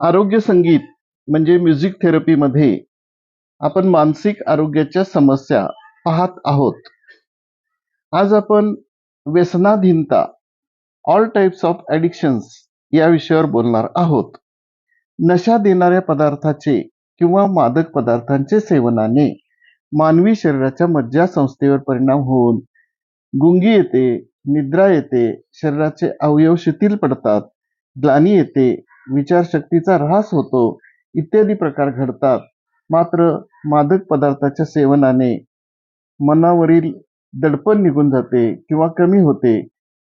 आरोग्य संगीत म्हणजे म्युझिक थेरपीमध्ये आपण मानसिक आरोग्याच्या समस्या पाहत आहोत. आज आपण व्यसनाधीनता, ऑल टाइप्स ऑफ ॲडिक्शन्स या विषयावर बोलणार आहोत. नशा देणाऱ्या पदार्थाचे किंवा मादक पदार्थांचे सेवनाने मानवी शरीराच्या मज्जासंस्थेवर परिणाम होऊन गुंगी येते, निद्रा येते, शरीराचे अवयव शिथिल पडतात, ग्लानी येते, विचारशक्तीचा ऱ्हास होतो इत्यादी प्रकार घडतात. मात्र मादक पदार्थाच्या सेवनाने मनावरील दडपण निघून जाते किंवा कमी होते.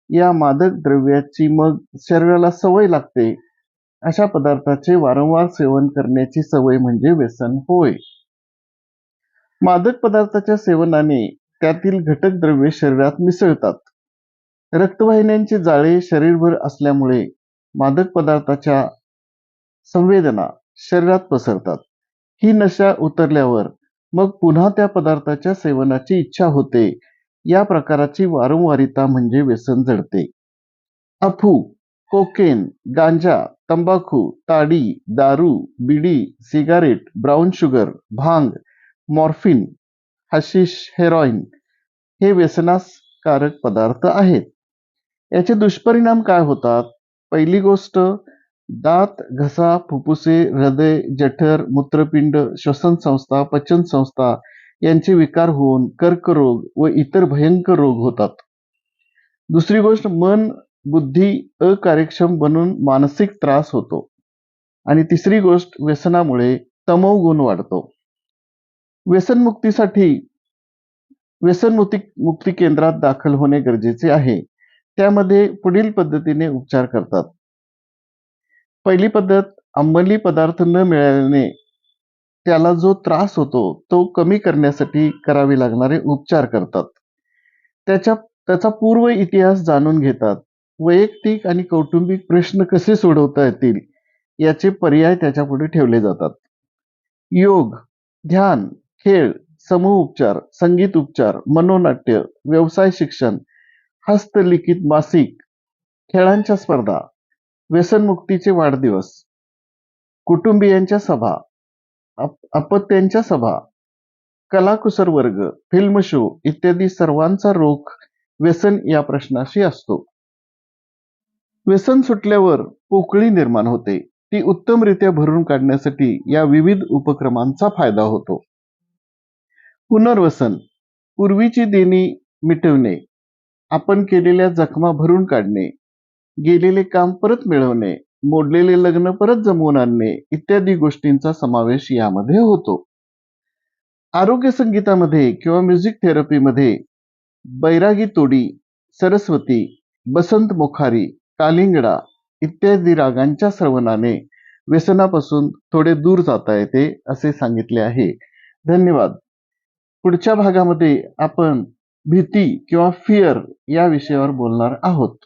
या मादक द्रव्याची मग शरीराला सवय लागते. अशा पदार्थाचे वारंवार सेवन करण्याची सवय म्हणजे व्यसन होय. मादक पदार्थाच्या सेवनाने त्यातील घटक द्रव्ये शरीरात मिसळतात. रक्तवाहिन्यांचे जाळे शरीरभर असल्यामुळे मादक पदार्थाच्या संवेदना शरीरात पसरतात. ही नशा उतरल्यावर मग पुन्हा त्या पदार्थाच्या सेवनाची इच्छा होते. या प्रकाराची वारंवारिता म्हणजे व्यसन जडते. अफू, कोकेन, गांजा, तंबाखू, ताडी, दारू, बिडी, सिगारेट, ब्राऊन शुगर, भांग, मॉर्फिन, हशिश, हेरॉईन हे व्यसनासकारक पदार्थ आहेत. याचे दुष्परिणाम काय होतात? पहिली गोष्ट, दात, घसा, फुफ्फुसे, हृदय, जठर, मूत्रपिंड, श्वसन संस्था, पचन संस्था यांचे विकार होऊन कर्करोग व इतर भयंकर रोग होतात. दुसरी गोष्ट, मन, बुद्धी अकार्यक्षम बनून मानसिक त्रास होतो. आणि तिसरी गोष्ट, व्यसनामुळे तमोगुण वाढतो. व्यसनमुक्तीसाठी व्यसनमुक्ती केंद्रात दाखल होणे गरजेचे आहे. त्यामध्ये पुढील पद्धतीने उपचार करतात. पहिली पद्धत, अंमली पदार्थ न मिळाल्याने त्याला जो त्रास होतो तो कमी करण्यासाठी करावे लागणारे उपचार करतात. त्याचा पूर्व इतिहास जाणून घेतात. वैयक्तिक आणि कौटुंबिक प्रश्न कसे सोडवता येतील याचे पर्याय त्याच्यापुढे ठेवले जातात. योग, ध्यान, खेळ, समूह उपचार, संगीत उपचार, मनोनाट्य, व्यवसाय शिक्षण, हस्तलिखित मासिक, खेळांच्या स्पर्धा, व्यसनमुक्तीचे वाढदिवस, कुटुंबियांच्या सभा, अपत्यांच्या सभा, कलाकुसर वर्ग, फिल्म शो इत्यादी सर्वांचा रोख व्यसन या प्रश्नाशी असतो. व्यसन सुटल्यावर पोकळी निर्माण होते. ती उत्तमरित्या भरून काढण्यासाठी या विविध उपक्रमांचा फायदा होतो. पुनर्वसन, पूर्वीची देणी मिटवणे, आपण केलेल्या जखमा भरून काढणे, गेलेले काम परत मिळवणे, मोडलेले लग्न परत जमवून आणणे इत्यादी गोष्टींचा समावेश यामध्ये होतो. आरोग्य संगीतामध्ये किंवा म्युझिक थेरपीमध्ये बैरागी तोडी, सरस्वती, बसंत मोखारी, कालिंगडा इत्यादी रागांच्या श्रवणाने व्यसनापासून थोडे दूर जाता येते असे सांगितले आहे. धन्यवाद. पुढच्या भागामध्ये आपण भीती किंवा फिअर या विषयावर बोलणार आहोत.